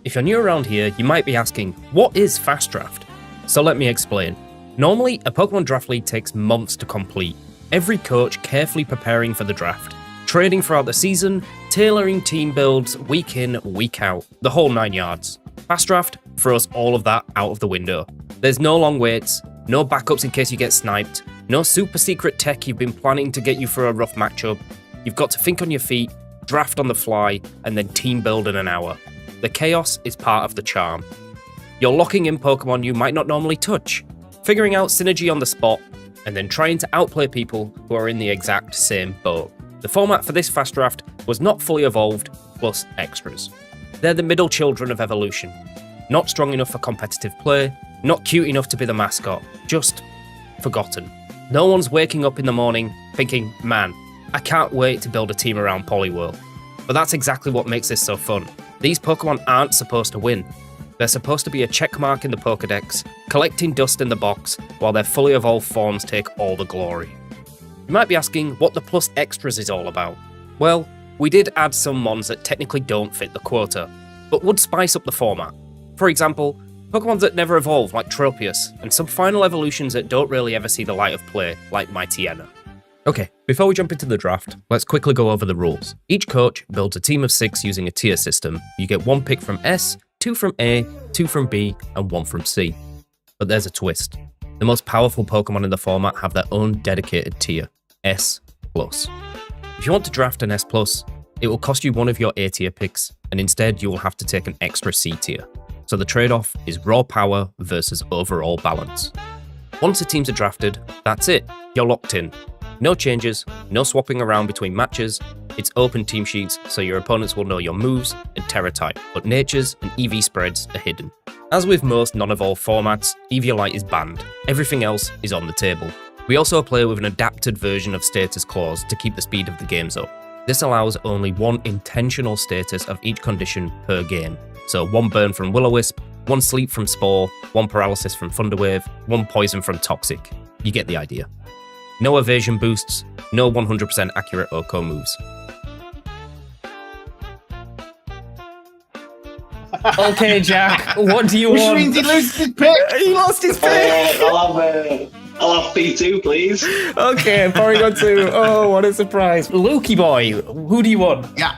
If you're new around here, you might be asking, what is Fast Draft? So let me explain. Normally, a Pokemon Draft League takes months to complete. Every coach carefully preparing for the draft, trading throughout the season, tailoring team builds week in, week out, the whole 9 yards. Fast Draft throws all of that out of the window. There's no long waits, no backups in case you get sniped, no super secret tech you've been planning to get you for a rough matchup. You've got to think on your feet, draft on the fly, and then team build in an hour. The chaos is part of the charm. You're locking in Pokemon you might not normally touch, figuring out synergy on the spot, and then trying to outplay people who are in the exact same boat. The format for this Fast Draft was not fully evolved, plus extras. They're the middle children of evolution. Not strong enough for competitive play, not cute enough to be the mascot, just forgotten. No one's waking up in the morning thinking, man, I can't wait to build a team around Poliwhirl. But that's exactly what makes this so fun. These Pokemon aren't supposed to win. They're supposed to be a checkmark in the Pokedex, collecting dust in the box, while their fully evolved forms take all the glory. You might be asking what the plus extras is all about. Well, we did add some mons that technically don't fit the quota, but would spice up the format. For example, Pokemon that never evolve like Tropius, and some final evolutions that don't really ever see the light of play like Mightyena. Okay, before we jump into the draft, let's quickly go over the rules. Each coach builds a team of 6 using a tier system. You get 1 pick from S, 2 from A, 2 from B, and 1 from C. But there's a twist. The most powerful Pokemon in the format have their own dedicated tier, S+. If you want to draft an S+, it will cost you one of your A tier picks, and instead you will have to take an extra C tier. So the trade-off is raw power versus overall balance. Once the teams are drafted, that's it. You're locked in. No changes, no swapping around between matches. It's open team sheets, so your opponents will know your moves and Terra type, but natures and EV spreads are hidden. As with most non-evolved formats, Eviolite is banned. Everything else is on the table. We also play with an adapted version of status clause to keep the speed of the games up. This allows only 1 intentional status of each condition per game. So 1 burn from Will-O-Wisp, 1 sleep from Spore, 1 paralysis from Thunderwave, 1 poison from Toxic. You get the idea. No evasion boosts, no 100% accurate OHKO moves. Okay, Jack, what do you want? Which means he loses his pick. He lost his pick! I'll have P2, please. Okay, Porygon 2. Oh, what a surprise. Lukey boy, who do you want? Yeah.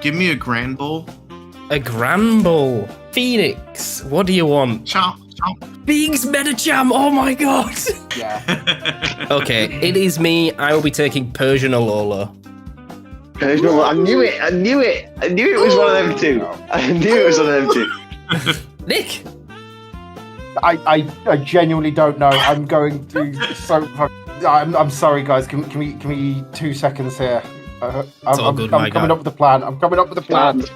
Give me a Grand Bull. A Granbull. Phoenix, what do you want? Chomp. Biggs Medicham, oh my god! Yeah. Okay, it is me. I will be taking Persian Alola. I knew it. I knew it was one of them two. I knew it was one of them two. Nick! I genuinely don't know. I'm going to I'm sorry, guys. Can we 2 seconds here? I'm coming up with a plan.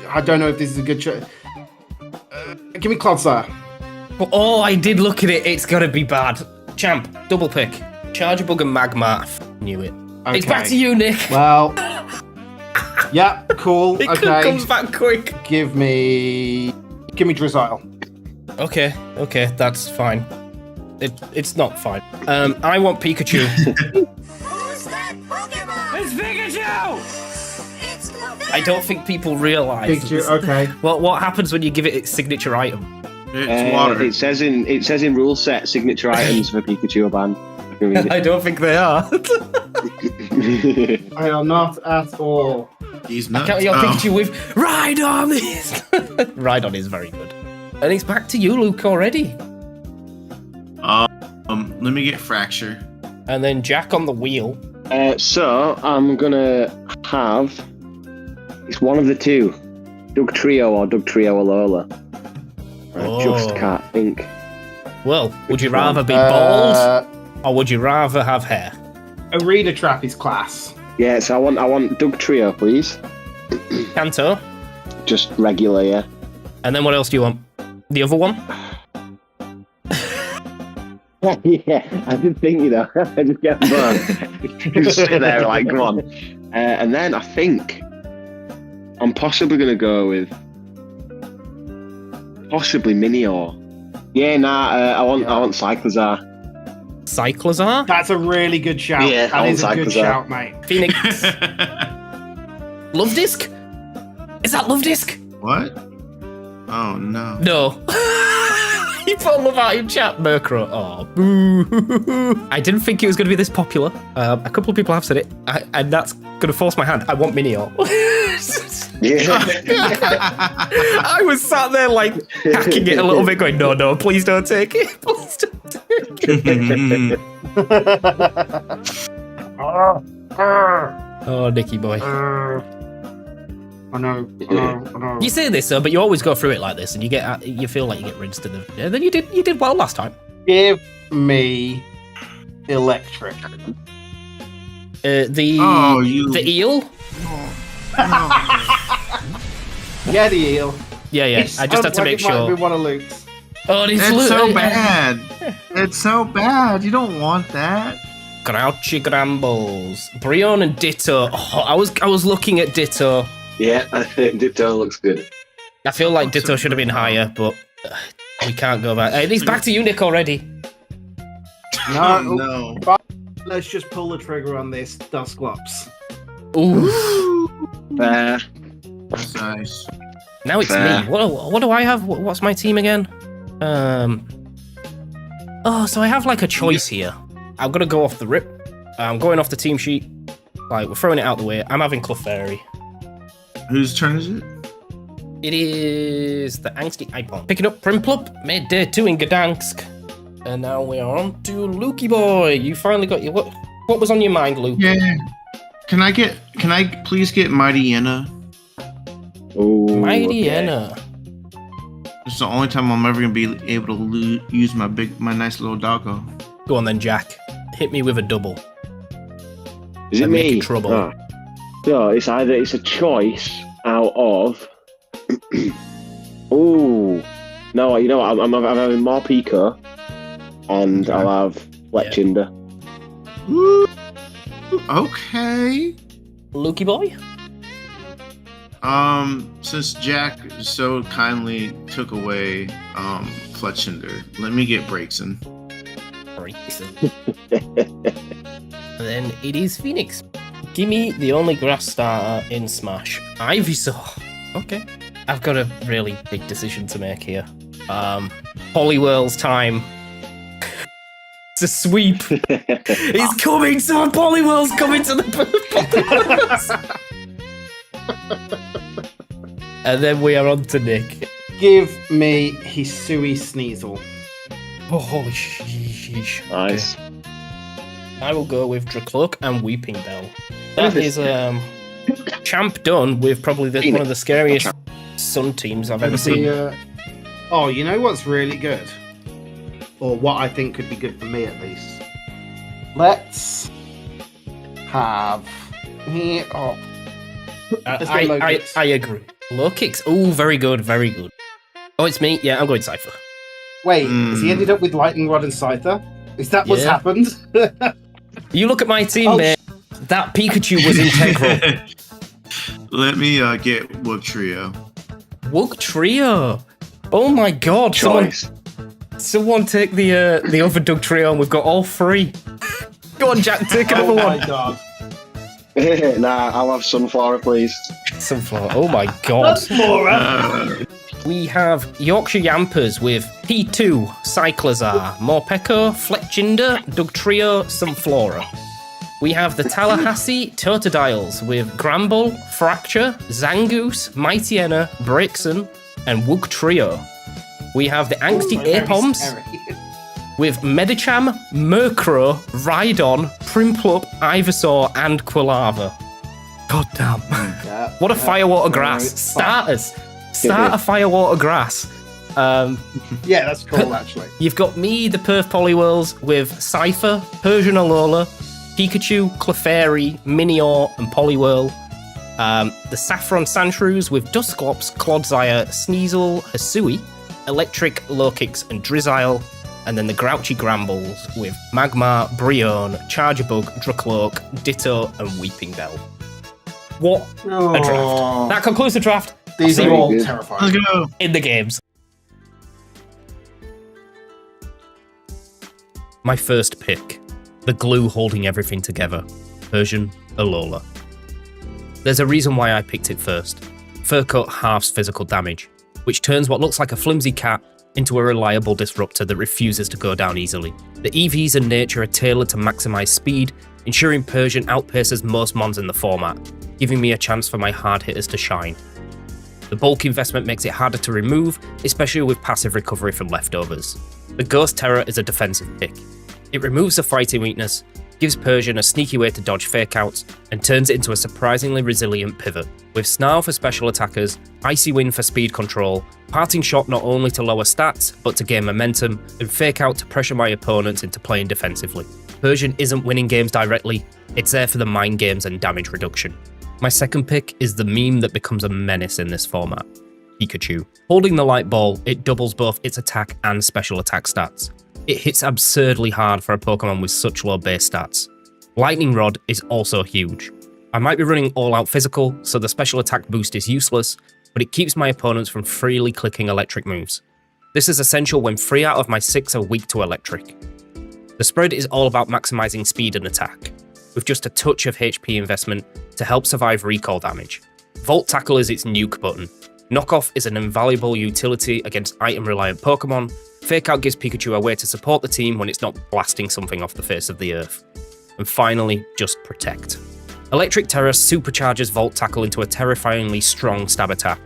I don't know if this is a good show. Give me Clodsire. Oh, I did look at it. It's gotta be bad. Champ, double pick. Chargebug and Magmar. Knew it. Okay. It's back to you, Nick. Well, yeah, cool. It okay. comes back quick. Give me Drizzile. Okay, that's fine. It's not fine. I want Pikachu. Who's that Pokemon? It's Pikachu! It's Luffy. I don't think people realise. Pikachu, okay. What happens when you give it its signature item? It's water. It says in rule set signature items for Pikachu are banned. I can read it. I don't think they are. I am not at all. He's nuts. Can't your Pikachu with Rhydon is Rhydon is very good. And it's back to you, Luke, already. Let me get Fracture. And then Jack on the wheel. So I'm gonna have it's one of the two, Dugtrio or Dugtrio Alola. I just can't think. Well, would you rather be bald or would you rather have hair? Arena Trap is class. Yeah, so I want Dugtrio, please. Kanto. Just regular, yeah. And then what else do you want? The other one? Yeah, I did think, you know, I just get burned. Just sit there like, come on. And then I think I'm possibly going to go with possibly Minior. Yeah, I want Cyclizar. Cyclizar? That's a really good shout. Yeah, that is a good shout, mate. Phoenix. Love Disc? Is that Love Disc? What? Oh no. No. You put love out in chat, Murkrow. Oh, boo. I didn't think it was going to be this popular. A couple of people have said it, and that's going to force my hand. I want Minior. I was sat there like hacking it a little bit, going, no, please don't take it. Please don't take it. Oh, Nicky boy. I know. You say this though, but you always go through it like this, and you feel like you get rinsed in the. And then you did well last time. Give me electric. The eel. Yeah, the eel. Yeah. I just had to make It might sure. be one of Luke's. Oh, It's so bad. It's so bad. You don't want that. Grouchy Grambles, Brion and Ditto. Oh, I was looking at Ditto. Yeah, I think Ditto looks good. I feel like Ditto should have been higher, but we can't go back. Hey, he's back to you, Nick, already. No. Let's just pull the trigger on this Dusclops. Ooh. Fair. That's nice. Now it's Fair. me. What do I have? What's my team again? Oh, so I have like a choice here. I'm gonna go off the rip. I'm going off the team sheet. Like, we're throwing it out the way. I'm having Clefairy. Whose turn is it? It is the Angsty Ipon. Picking up Primplup, made day 2 in Gdansk. And now we are on to Lukey boy. You finally got your what was on your mind, Luke? Yeah. Can I please get Mighty Yenna? Ooh, Mighty okay. Yenna. It's the only time I'm ever gonna be able to use my nice little doggo. Go on then, Jack. Hit me with a double. Is it And me? make it trouble. Ah. So it's a choice out of. Ooh, no, you know what? I'm having more Pico, and I'll have Fletchinder. Woo. Okay. Lukey boy? Since Jack so kindly took away Fletchinder, let me get Braixen. And then it is Phoenix. Give me the only grass starter in Smash. Ivysaur. Okay. I've got a really big decision to make here. Poliwhirl's time. It's a sweep. It's coming! Someone Poliwhirl's coming to the Poliwhirls. And then we are on to Nick. Give me Hisui Sneasel. Oh, holy sheesh. Nice. Okay. I will go with Dracloak and Weeping Bell. That is champ done with probably one of the scariest Sun teams I've ever seen. Oh, you know what's really good? Or what I think could be good for me at least. Let's have here. Oh, I agree. Low kicks. Oh, very good, very good. Oh, it's me. Yeah, I'm going Cypher. wait, has he ended up with Lightning Rod and Scyther? Is that what's happened? You look at my team, mate. That Pikachu was integral. Let me get Wook Trio. Wook Trio. Oh my god. Choice. Someone take the other Doug Trio and we've got all 3. Go on, Jack, take another one. Oh my god. Nah, I'll have Sunflower, please. Sunflower. Oh my god. Flora. We have Yorkshire Yampers with P2, Cyclozar, Morpeko, Fletchinder, Dugtrio, Sunflora. We have the Tallahassee Totodiles with Gramble, Fracture, Zangoose, Mightyena, Braixen, and Wook Trio. We have the Angsty Apoms with Medicham, Murkrow, Rhydon, Primplup, Ivysaur, and Quilava. God damn. What a Firewater Grass. Starters. Starter Firewater Grass. Yeah, that's cool, actually. You've got me, the Perth Poliwhirls, with Cypher, Persian Alola, Pikachu, Clefairy, Minior, and Poliwhirl. The Saffron Sandshrews with Dusclops, Clodsire, Sneasel, Hisui, Electric, Low Kicks, and Drizzile. And then the Grouchy Grambles with Magmar, Brion, Chargebug, Dracloak, Ditto, and Weeping Bell. What a draft. That concludes the draft. These I'll see are you all good. terrifying. Let's go. in the games. My first pick, the glue holding everything together, Persian Alola. There's a reason why I picked it first. Fur Coat halves physical damage. which turns what looks like a flimsy cat into a reliable disruptor that refuses to go down easily. The EVs and nature are tailored to maximise speed, ensuring Persian outpaces most mons in the format, giving me a chance for my hard hitters to shine. The bulk investment makes it harder to remove, especially with passive recovery from leftovers. The Ghost Terror is a defensive pick. It removes the fighting weakness, gives Persian a sneaky way to dodge fake-outs, and turns it into a surprisingly resilient pivot. With Snarl for special attackers, Icy Wind for speed control, Parting Shot not only to lower stats, but to gain momentum, and Fake-Out to pressure my opponents into playing defensively. Persian isn't winning games directly, it's there for the mind games and damage reduction. My second pick is the meme that becomes a menace in this format, Pikachu. Holding the light ball, it doubles both its attack and special attack stats. It hits absurdly hard for a Pokemon with such low base stats. Lightning Rod is also huge. I might be running all out physical, so the special attack boost is useless, but it keeps my opponents from freely clicking electric moves. This is essential when 3 out of my 6 are weak to electric. The spread is all about maximising speed and attack, with just a touch of HP investment to help survive recall damage. Volt Tackle is its nuke button. Knockoff is an invaluable utility against item-reliant Pokemon. Fake Out gives Pikachu a way to support the team when it's not blasting something off the face of the earth. And finally, just Protect. Electric Terror supercharges Volt Tackle into a terrifyingly strong stab attack.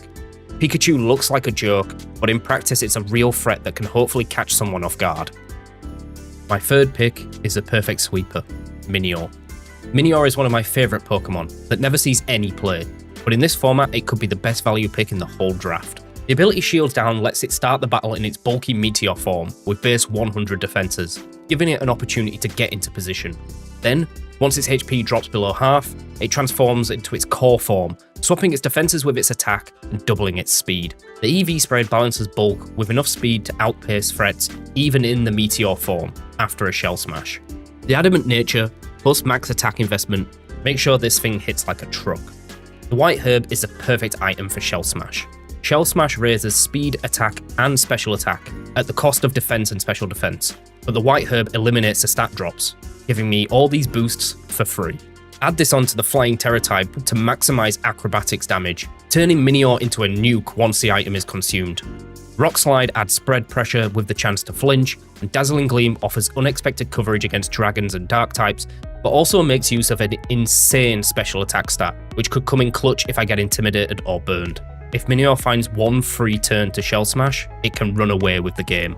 Pikachu looks like a joke, but in practice it's a real threat that can hopefully catch someone off guard. My third pick is a perfect sweeper, Minior. Minior is one of my favourite Pokemon that never sees any play, but in this format it could be the best value pick in the whole draft. The ability Shield Down lets it start the battle in its bulky Meteor form with base 100 defenses, giving it an opportunity to get into position. Then, once its HP drops below half, it transforms into its core form, swapping its defenses with its attack and doubling its speed. The EV spread balances bulk with enough speed to outpace threats even in the Meteor form after a Shell Smash. The Adamant nature plus max attack investment make sure this thing hits like a truck. The White Herb is a perfect item for Shell Smash. Shell Smash raises speed, attack, and special attack at the cost of defense and special defense, but the White Herb eliminates the stat drops, giving me all these boosts for free. Add this onto the Flying Terror type to maximize acrobatics damage, turning Minior into a nuke once the item is consumed. Rock Slide adds spread pressure with the chance to flinch, and Dazzling Gleam offers unexpected coverage against dragons and dark types, but also makes use of an insane special attack stat, which could come in clutch if I get intimidated or burned. If Minior finds one free turn to Shell Smash, it can run away with the game.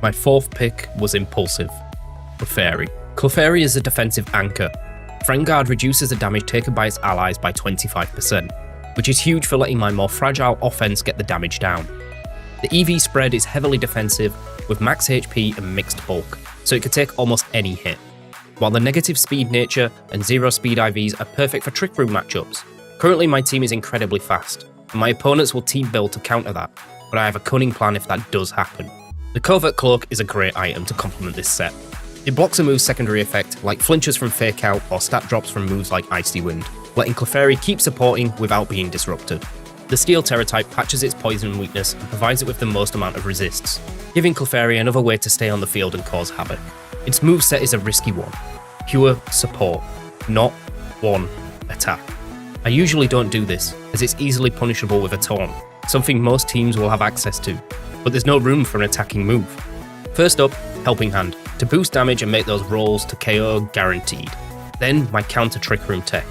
My fourth pick was impulsive, Clefairy. Clefairy is a defensive anchor. Friend Guard reduces the damage taken by its allies by 25%, which is huge for letting my more fragile offense get the damage down. The EV spread is heavily defensive with max HP and mixed bulk, so it could take almost any hit. While the negative speed nature and zero speed IVs are perfect for Trick Room matchups. Currently my team is incredibly fast, and my opponents will team build to counter that, but I have a cunning plan if that does happen. The Covert Cloak is a great item to complement this set. It blocks a move's secondary effect, like flinches from Fake Out or stat drops from moves like Icy Wind, letting Clefairy keep supporting without being disrupted. The Steel Terror type patches its poison weakness and provides it with the most amount of resists, giving Clefairy another way to stay on the field and cause havoc. Its moveset is a risky one. Pure support, not one attack. I usually don't do this, as it's easily punishable with a taunt, something most teams will have access to, but there's no room for an attacking move. First up, Helping Hand, to boost damage and make those rolls to KO guaranteed. Then my counter Trick Room tech,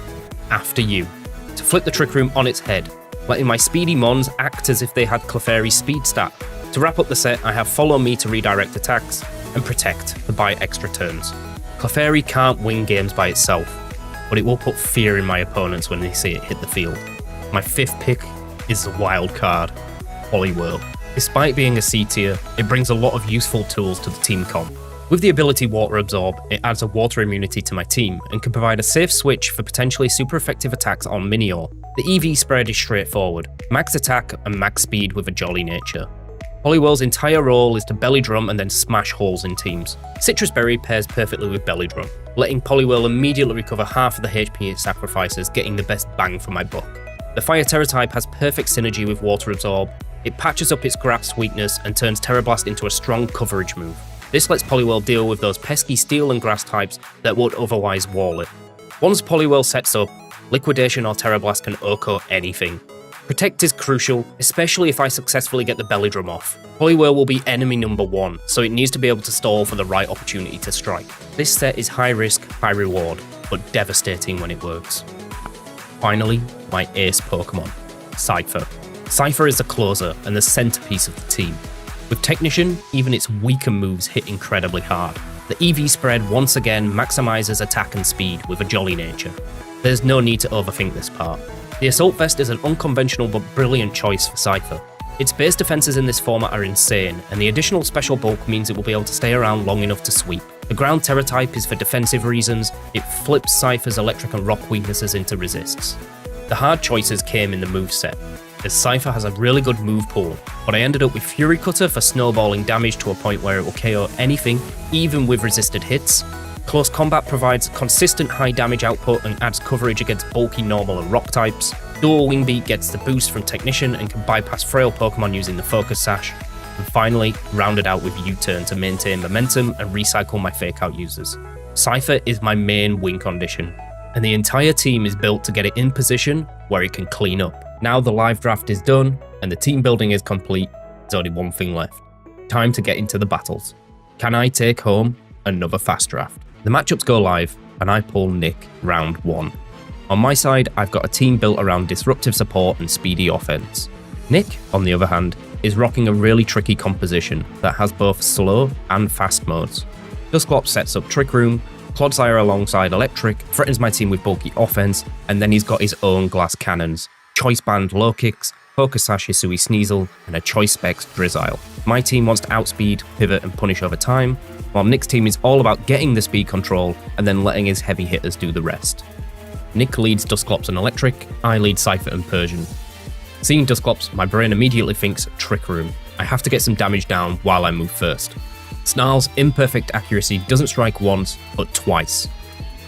After You, to flip the Trick Room on its head, letting my speedy mons act as if they had Clefairy's speed stat. To wrap up the set, I have Follow Me to redirect attacks, and Protect to buy extra turns. Clefairy can't win games by itself, but it will put fear in my opponents when they see it hit the field. My fifth pick is the wild card, Poliwhirl. Despite being a C tier, it brings a lot of useful tools to the team comp. With the ability Water Absorb, it adds a water immunity to my team and can provide a safe switch for potentially super effective attacks on Minior. The EV spread is straightforward, max attack and max speed with a jolly nature. Poliwhirl's entire role is to belly drum and then smash holes in teams. Citrus Berry pairs perfectly with belly drum, letting Poliwhirl immediately recover half of the HP it sacrifices, getting the best bang for my buck. The Fire Terror type has perfect synergy with Water Absorb. It patches up its Grass weakness and turns Terra Blast into a strong coverage move. This lets Poliwhirl deal with those pesky Steel and Grass types that would otherwise wall it. Once Poliwhirl sets up, Liquidation or Terra Blast can OHKO anything. Protect is crucial, especially if I successfully get the belly drum off. Poliwhirl will be enemy number 1, so it needs to be able to stall for the right opportunity to strike. This set is high risk, high reward, but devastating when it works. Finally, my ace Pokemon, Cypher. Cypher is the closer and the centerpiece of the team. With Technician, even its weaker moves hit incredibly hard. The EV spread once again maximizes attack and speed with a jolly nature. There's no need to overthink this part. The Assault Vest is an unconventional but brilliant choice for Cypher. Its base defenses in this format are insane, and the additional special bulk means it will be able to stay around long enough to sweep. The ground Terra type is for defensive reasons. It flips Cypher's electric and rock weaknesses into resists. The hard choices came in the moveset, as Cypher has a really good move pool, but I ended up with Fury Cutter for snowballing damage to a point where it will KO anything, even with resisted hits. Close Combat provides consistent high damage output and adds coverage against bulky normal and rock types. Dual Wing Beat gets the boost from Technician and can bypass frail Pokemon using the Focus Sash. And finally, rounded out with U-Turn to maintain momentum and recycle my Fake Out users. Cypher is my main win condition, and the entire team is built to get it in position where it can clean up. Now the live draft is done and the team building is complete, there's only one thing left. Time to get into the battles. Can I take home another fast draft? The matchups go live and I pull Nick round 1. On my side, I've got a team built around disruptive support and speedy offense. Nick, on the other hand, is rocking a really tricky composition that has both slow and fast modes. Dusclops sets up Trick Room, Clodsire alongside Electric, threatens my team with bulky offense, and then he's got his own glass cannons, Choice Band Low Kicks, Focus Sash Hisui Sneasel, and a Choice Specs Drizzile. My team wants to outspeed, pivot, and punish over time, while Nick's team is all about getting the speed control and then letting his heavy hitters do the rest. Nick leads Dusclops and Electric, I lead Cypher and Persian. Seeing Dusclops, my brain immediately thinks Trick Room. I have to get some damage down while I move first. Snarl's imperfect accuracy doesn't strike once, but twice.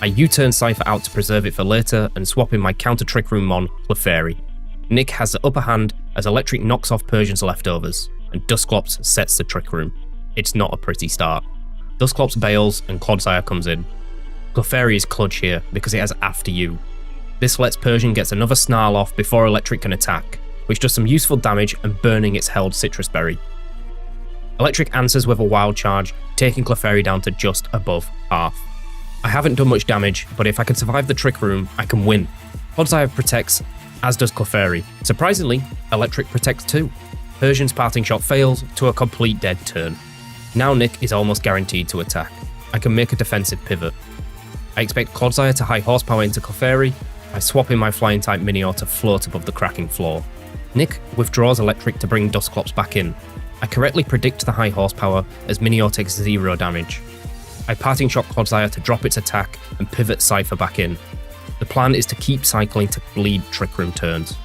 I U-turn Cypher out to preserve it for later and swap in my counter Trick Room mon, Clefairy. Nick has the upper hand as Electric knocks off Persian's leftovers, and Dusclops sets the Trick Room. It's not a pretty start. Dusclops bails and Clodsire comes in. Clefairy is clutch here because it has After You. This lets Persian get another Snarl off before Electric can attack, which does some useful damage and burning its held Citrus Berry. Electric answers with a Wild Charge, taking Clefairy down to just above half. I haven't done much damage, but if I can survive the Trick Room, I can win. Clodsire protects, as does Clefairy. Surprisingly, Electric protects too. Persian's Parting Shot fails to a complete dead turn. Now Nick is almost guaranteed to attack. I can make a defensive pivot. I expect Clodsire to high horsepower into Clefairy. I swap in my flying type Minior to float above the cracking floor. Nick withdraws Electric to bring Dusclops back in. I correctly predict the high horsepower as Minior takes 0 damage. I Parting Shot Clodsire to drop its attack and pivot Cypher back in. The plan is to keep cycling to bleed Trick Room turns.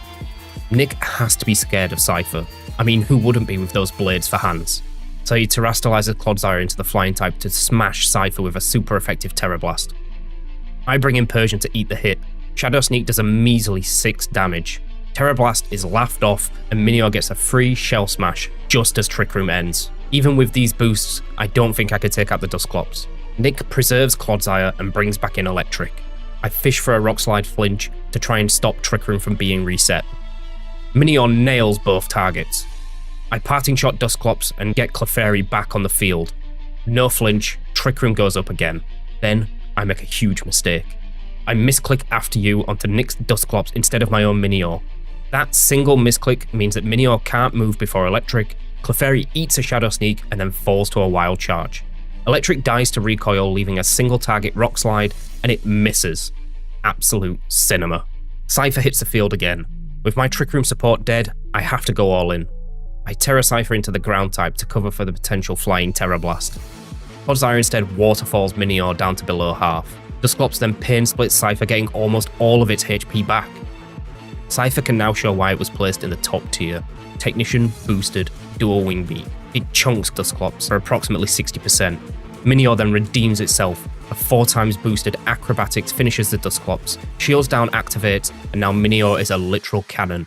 Nick has to be scared of Cypher. I mean, who wouldn't be with those blades for hands? So he terastallizes Clodsire into the flying type to smash Cypher with a super effective Terra Blast. I bring in Persian to eat the hit. Shadow Sneak does a measly 6 damage. Terra Blast is laughed off and Minior gets a free Shell Smash just as Trick Room ends. Even with these boosts, I don't think I could take out the Dusclops. Nick preserves Clodsire and brings back in Electric. I fish for a Rock Slide flinch to try and stop Trick Room from being reset. Minior nails both targets. I Parting Shot Dusclops and get Clefairy back on the field. No flinch, Trick Room goes up again. Then I make a huge mistake. I misclick After You onto Nick's Dusclops instead of my own Minior. That single misclick means that Minior can't move before Electric. Clefairy eats a Shadow Sneak and then falls to a Wild Charge. Electric dies to recoil, leaving a single target Rock Slide, and it misses. Absolute cinema. Cypher hits the field again. With my Trick Room support dead, I have to go all in. I Terra Cypher into the ground type to cover for the potential flying Terra Blast. Clodsire instead waterfalls Minior down to below half. Dusclops then pain splits Cypher, getting almost all of its HP back. Cypher can now show why it was placed in the top tier. Technician, boosted, dual wing beat. It chunks Dusclops for approximately 60%. Minior then redeems itself. A 4 times boosted Acrobatics finishes the Dusclops. Shields Down activates, and now Minior is a literal cannon.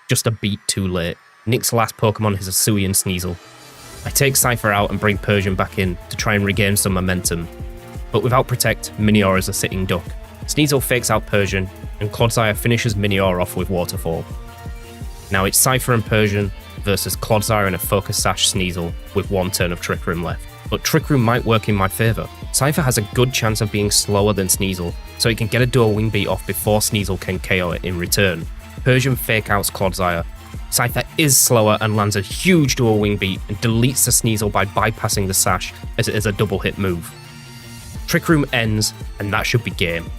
Just a beat too late. Nick's last Pokemon is a Hisui and Sneasel. I take Cypher out and bring Persian back in to try and regain some momentum. But without Protect, Minior is a sitting duck. Sneasel fakes out Persian, and Clodsire finishes Minior off with Waterfall. Now it's Cypher and Persian versus Clodsire and a Focus Sash Sneasel with 1 turn of Trick Room left. But Trick Room might work in my favour. Cypher has a good chance of being slower than Sneasel, so he can get a dual wing beat off before Sneasel can KO it in return. Persian fake outs Clodsire. Cypher is slower and lands a huge dual wing beat and deletes the Sneasel by bypassing the Sash as it is a double hit move. Trick Room ends, and that should be game.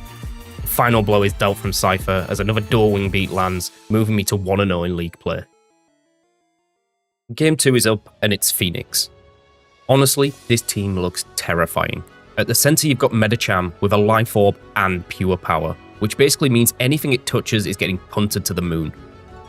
The final blow is dealt from Cypher as another dual wing beat lands, moving me to 1-0 in league play. Game 2 is up, and it's Phoenix. Honestly, this team looks terrifying. At the centre you've got Medicham with a Life Orb and Pure Power, which basically means anything it touches is getting punted to the moon.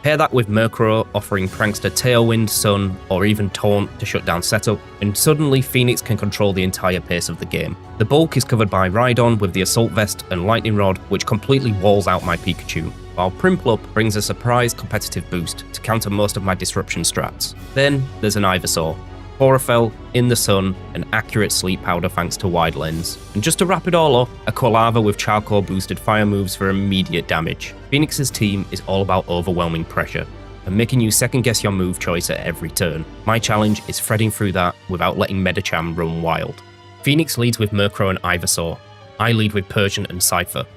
Pair that with Murkrow offering Prankster Tailwind, Sun, or even Taunt to shut down setup, and suddenly Phoenix can control the entire pace of the game. The bulk is covered by Rhydon with the Assault Vest and Lightning Rod, which completely walls out my Pikachu, while Prinplup brings a surprise competitive boost to counter most of my disruption strats. Then there's an Ivysaur, Chlorophyll, In the Sun, and accurate Sleep Powder thanks to Wide Lens. And just to wrap it all up, a Quilava with Charcoal boosted fire moves for immediate damage. Phoenix's team is all about overwhelming pressure, and making you second guess your move choice at every turn. My challenge is threading through that without letting Medicham run wild. Phoenix leads with Murkrow and Ivysaur. I lead with Persian and Cypher.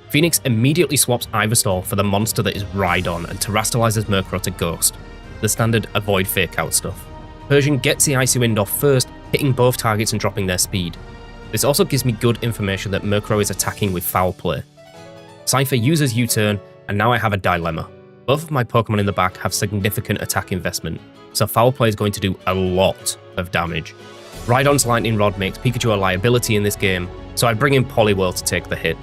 Phoenix immediately swaps Ivysaur for the monster that is Rhydon and terastallizes Murkrow to Ghost. The standard avoid fake out stuff. Persian gets the Icy Wind off first, hitting both targets and dropping their speed. This also gives me good information that Murkrow is attacking with Foul Play. Cypher uses U-turn, and now I have a dilemma. Both of my Pokemon in the back have significant attack investment, so Foul Play is going to do a lot of damage. Rhydon's Lightning Rod makes Pikachu a liability in this game, so I bring in Poliwhirl to take the hit.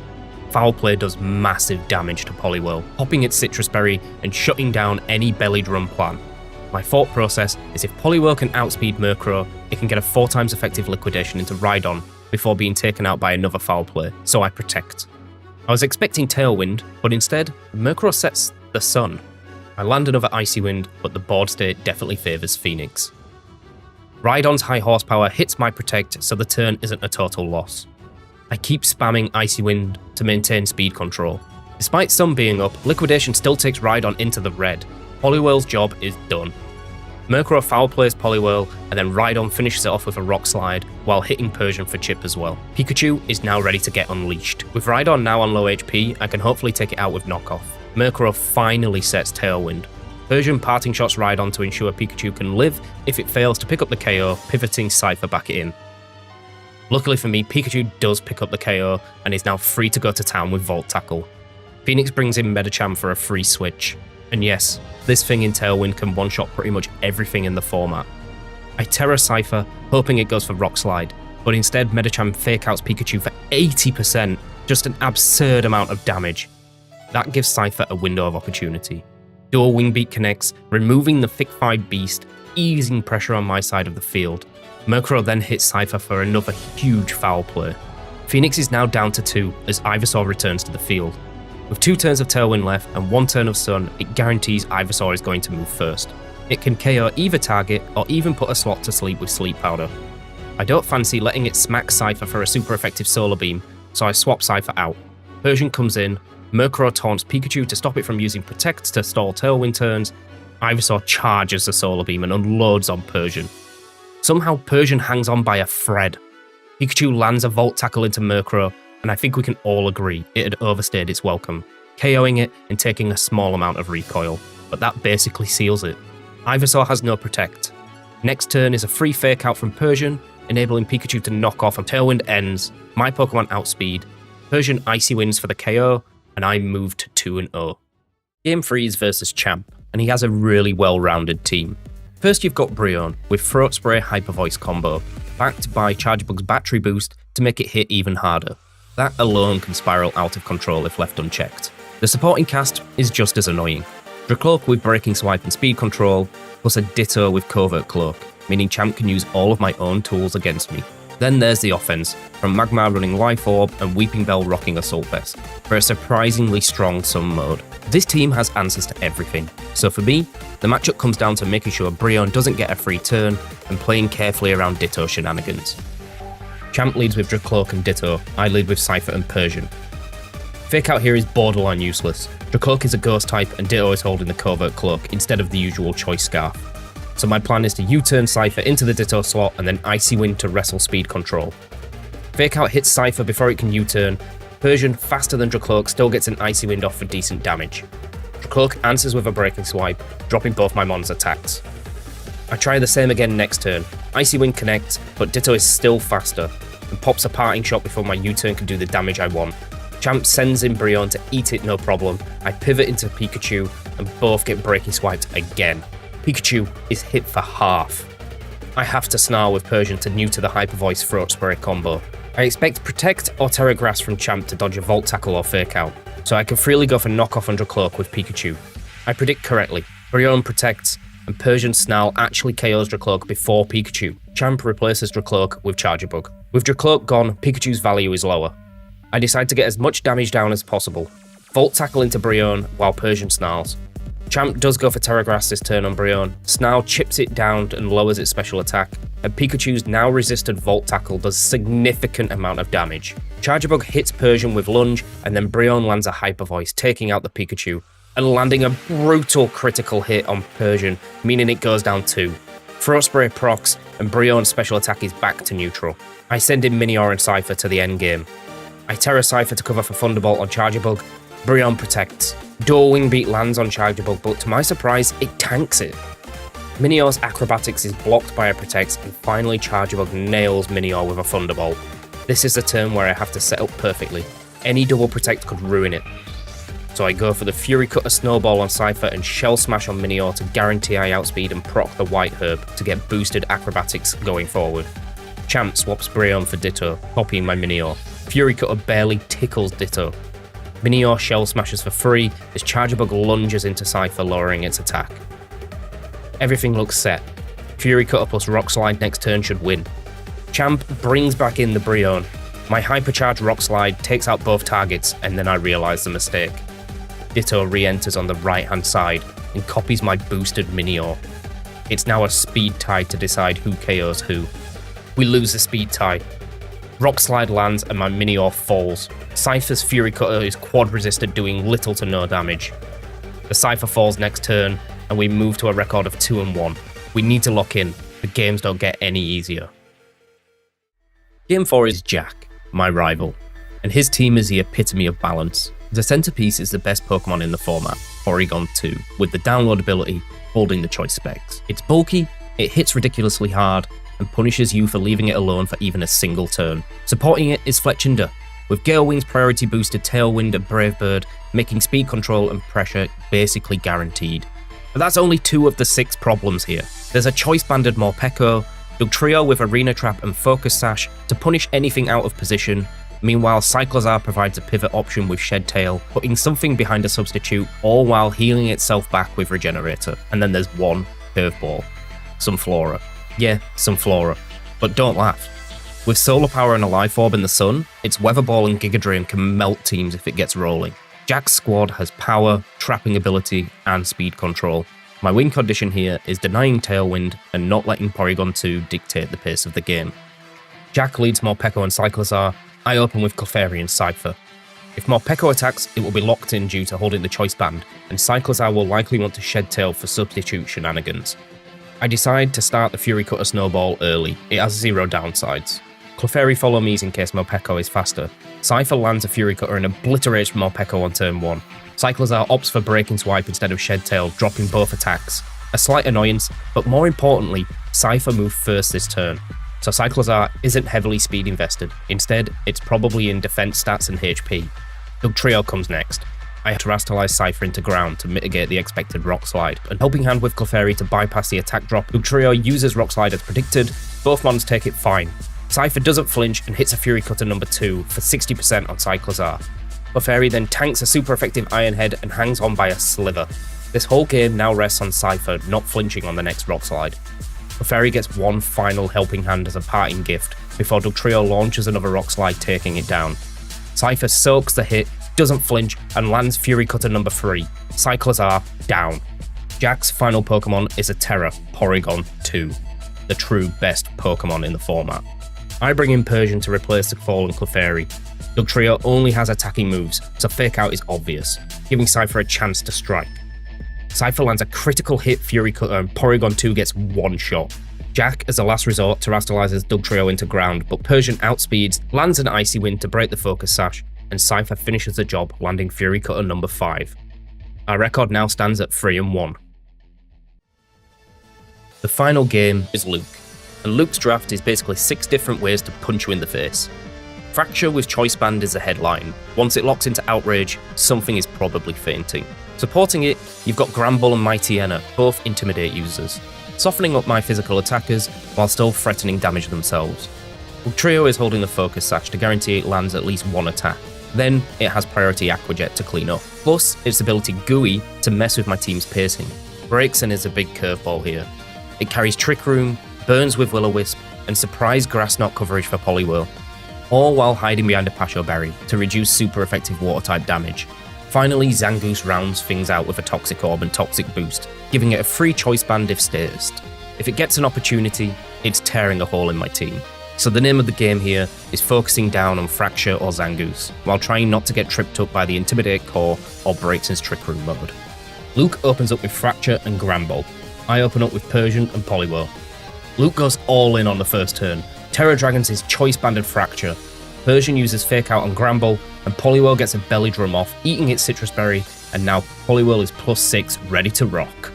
Foul Play does massive damage to Poliwhirl, popping its Citrus Berry and shutting down any bellied run plan. My thought process is if Poliwhirl can outspeed Murkrow, it can get a 4 times effective liquidation into Rhydon before being taken out by another Foul Play, so I protect. I was expecting Tailwind, but instead, Murkrow sets the Sun. I land another Icy Wind, but the board state definitely favours Phoenix. Rhydon's high horsepower hits my protect, so the turn isn't a total loss. I keep spamming Icy Wind to maintain speed control. Despite Sun being up, Liquidation still takes Rhydon into the red. Poliwhirl's job is done. Murkrow foul plays Poliwhirl, and then Rhydon finishes it off with a Rock Slide, while hitting Persian for chip as well. Pikachu is now ready to get unleashed. With Rhydon now on low HP, I can hopefully take it out with Knockoff. Murkrow finally sets Tailwind. Persian parting shots Rhydon to ensure Pikachu can live if it fails to pick up the KO, pivoting Cypher back in. Luckily for me, Pikachu does pick up the KO, and is now free to go to town with Volt Tackle. Phoenix brings in Medicham for a free switch. And yes, this thing in Tailwind can one-shot pretty much everything in the format. I Terra Cypher, hoping it goes for Rock Slide, but instead Medicham fake outs Pikachu for 80%, just an absurd amount of damage. That gives Cypher a window of opportunity. Dual Wing Beat connects, removing the thick 5 beast, easing pressure on my side of the field. Murkrow then hits Cypher for another huge foul play. Phoenix is now down to 2 as Ivysaur returns to the field. With 2 turns of Tailwind left and 1 turn of Sun, it guarantees Ivysaur is going to move first. It can KO either target or even put a slot to sleep with Sleep Powder. I don't fancy letting it smack Cypher for a super effective Solar Beam, so I swap Cypher out. Persian comes in, Murkrow taunts Pikachu to stop it from using Protect to stall Tailwind turns. Ivysaur charges the Solar Beam and unloads on Persian. Somehow Persian hangs on by a thread. Pikachu lands a Volt Tackle into Murkrow, and I think we can all agree it had overstayed its welcome, KOing it and taking a small amount of recoil, but that basically seals it. Ivysaur has no Protect. Next turn is a free fake out from Persian, enabling Pikachu to knock off and Tailwind ends, my Pokemon outspeed, Persian Icy Winds for the KO, and I move to 2-0. Game 3 is versus Champ, and he has a really well-rounded team. First you've got Brionne, with Throat Spray Hyper Voice combo, backed by Chargebug's Battery Boost to make it hit even harder. That alone can spiral out of control if left unchecked. The supporting cast is just as annoying. Dracloak with Breaking Swipe and Speed Control, plus a Ditto with Covert Cloak, meaning Champ can use all of my own tools against me. Then there's the offense, from Magmar running Life Orb and Weeping Bell rocking Assault Vest, for a surprisingly strong Sun mode. This team has answers to everything, so for me, the matchup comes down to making sure Brionne doesn't get a free turn and playing carefully around Ditto shenanigans. Champ leads with Dracloak and Ditto, I lead with Cypher and Persian. Fake out here is borderline useless. Dracloak is a ghost type and Ditto is holding the covert cloak instead of the usual choice scarf. So my plan is to U-turn Cypher into the Ditto slot and then Icy Wind to wrestle speed control. Fake Out hits Cypher before it can U-turn. Persian, faster than Dracloak, still gets an Icy Wind off for decent damage. Dracloak answers with a Breaking Swipe, dropping both my Mon's attacks. I try the same again next turn. Icy Wind connects, but Ditto is still faster, and pops a parting shot before my U-turn can do the damage I want. Champ sends in Brionne to eat it no problem. I pivot into Pikachu, and both get Breaking Swiped again. Pikachu is hit for half. I have to snarl with Persian to new to the Hyper Voice Throat Spray combo. I expect Protect or Terra Grass from Champ to dodge a Volt Tackle or Fake Out, so I can freely go for Knockoff under Cloak with Pikachu. I predict correctly. Brionne protects, and Persian Snarl actually KOs Dracloak before Pikachu. Champ replaces Dracloak with Charger Bug. With Dracloak gone, Pikachu's value is lower. I decide to get as much damage down as possible. Volt Tackle into Brionne while Persian snarls. Champ does go for Terra Grass this turn on Brionne. Snarl chips it down and lowers its special attack, and Pikachu's now resisted Volt Tackle does significant amount of damage. Charger Bug hits Persian with Lunge, and then Brionne lands a Hyper Voice, taking out the Pikachu, and landing a brutal critical hit on Persian, meaning it goes down 2. Throat Spray procs, and Brionne's special attack is back to neutral. I send in Minior and Cypher to the end game. I Terra Cypher to cover for Thunderbolt on Charger Bug. Brionne protects. Dual Wing Beat lands on Charger Bug, but to my surprise, it tanks it. Minior's Acrobatics is blocked by a Protect, and finally Charger Bug nails Minior with a Thunderbolt. This is the turn where I have to set up perfectly. Any double Protect could ruin it. So I go for the Fury Cutter Snowball on Cypher and Shell Smash on Minior to guarantee I outspeed and proc the White Herb to get boosted Acrobatics going forward. Champ swaps Brionne for Ditto, copying my Minior. Fury Cutter barely tickles Ditto. Minior Shell Smashes for free as Charger Bug lunges into Cypher, lowering its attack. Everything looks set. Fury Cutter plus Rock Slide next turn should win. Champ brings back in the Brionne. My Hypercharge Rock Slide takes out both targets, and then I realise the mistake. Ditto re-enters on the right-hand side and copies my boosted Minior. It's now a speed tie to decide who KOs who. We lose the speed tie. Rock Slide lands and my Minior falls. Cypher's Fury Cutter is quad resisted, doing little to no damage. The Cypher falls next turn, and we move to a record of 2-1. We need to lock in. The games don't get any easier. Game 4 is Jack, my rival, and his team is the epitome of balance. The centerpiece is the best Pokemon in the format, Porygon 2, with the download ability holding the choice specs. It's bulky, it hits ridiculously hard, and punishes you for leaving it alone for even a single turn. Supporting it is Fletchinder, with Gale Wings priority boosted Tailwind and Brave Bird, making speed control and pressure basically guaranteed. But that's only 2 of the 6 problems here. There's a choice-banded Morpeko, Dugtrio with Arena Trap and Focus Sash to punish anything out of position. Meanwhile, Cyclozar provides a pivot option with Shed Tail, putting something behind a substitute, all while healing itself back with Regenerator. And then there's one Curveball. Sunflora. Yeah, Sunflora. But don't laugh. With Solar Power and a Life Orb in the Sun, its Weather Ball and Giga Drain can melt teams if it gets rolling. Jack's squad has power, trapping ability, and speed control. My win condition here is denying Tailwind and not letting Porygon 2 dictate the pace of the game. Jack leads Morpeko and Cyclozar. I open with Clefairy and Cypher. If Morpeko attacks, it will be locked in due to holding the choice band, and Cyclozar will likely want to Shed Tail for substitute shenanigans. I decide to start the Fury Cutter Snowball early. It has 0 downsides. Clefairy follow me's in case Morpeko is faster. Cypher lands a Fury Cutter and obliterates Morpeko on turn 1. Cyclozar opts for Breaking Swipe instead of Shed Tail, dropping both attacks. A slight annoyance, but more importantly, Cypher moved first this turn, so Cyclozar isn't heavily speed invested. Instead, it's probably in defense stats and HP. Dugtrio comes next. I Terastallize Cypher into ground to mitigate the expected Rock Slide, and Helping Hand with Clefairy to bypass the attack drop. Dugtrio uses Rock Slide as predicted. Both mons take it fine. Cypher doesn't flinch and hits a Fury Cutter number 2 for 60% on Cyclozar. Clefairy then tanks a super effective Iron Head and hangs on by a sliver. This whole game now rests on Cypher not flinching on the next Rock Slide. Clefairy gets one final Helping Hand as a parting gift before Dugtrio launches another Rock Slide, taking it down. Cypher soaks the hit, doesn't flinch, and lands Fury Cutter number 3. Cyclozar down. Jack's final Pokemon is a Terra, Porygon 2, the true best Pokemon in the format. I bring in Persian to replace the fallen Clefairy. Dugtrio only has attacking moves, so Fake Out is obvious, giving Cypher a chance to strike. Cypher lands a critical hit Fury Cutter and Porygon 2 gets one shot. Jack, as a last resort, terastallizes Dugtrio into ground, but Persian outspeeds, lands an Icy Wind to break the Focus Sash, and Cypher finishes the job, landing Fury Cutter number 5. Our record now stands at 3-1. The final game is Luke, and Luke's draft is basically 6 different ways to punch you in the face. Fracture with Choice Band is the headline. Once it locks into Outrage, something is probably fainting. Supporting it, you've got Gramble and Mightyena, both Intimidate users, softening up my physical attackers while still threatening damage themselves. Trio is holding the Focus Sash to guarantee it lands at least one attack. Then it has priority Aqua Jet to clean up, plus its ability Gooey to mess with my team's pacing. Braixen is a big curveball here. It carries Trick Room, burns with Will-O-Wisp, and surprise Grass Knot coverage for Poliwhirl, all while hiding behind a Pasho Berry to reduce super effective water-type damage. Finally, Zangoose rounds things out with a Toxic Orb and Toxic Boost, giving it a free Choice Band if staged. If it gets an opportunity, it's tearing a hole in my team. So the name of the game here is focusing down on Fracture or Zangoose, while trying not to get tripped up by the Intimidate core or Braixen's Trick Room mode. Luke opens up with Fracture and Gramble. I open up with Persian and Poliwhirl. Luke goes all in on the first turn. Terra Dragons his Choice Band and Fracture. Persian uses Fake Out on Gramble, and Poliwhirl gets a Belly Drum off, eating its Citrus Berry, and now Poliwhirl is +6, ready to rock.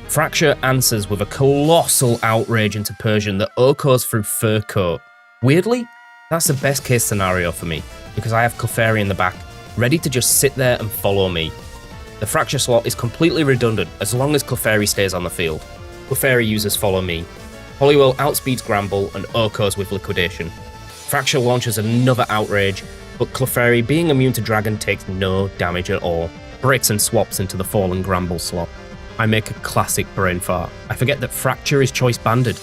Fracture answers with a colossal Outrage into Persian that OHKOs through Fur Coat. Weirdly, that's the best case scenario for me, because I have Clefairy in the back, ready to just sit there and follow me. The Fracture slot is completely redundant as long as Clefairy stays on the field. Clefairy uses Follow Me. Poliwhirl outspeeds Gramble and OHKOs with Liquidation. Fracture launches another Outrage, but Clefairy, being immune to Dragon, takes no damage at all. Braixen swaps into the fallen Gramble slot. I make a classic brain fart. I forget that Fracture is Choice Banded.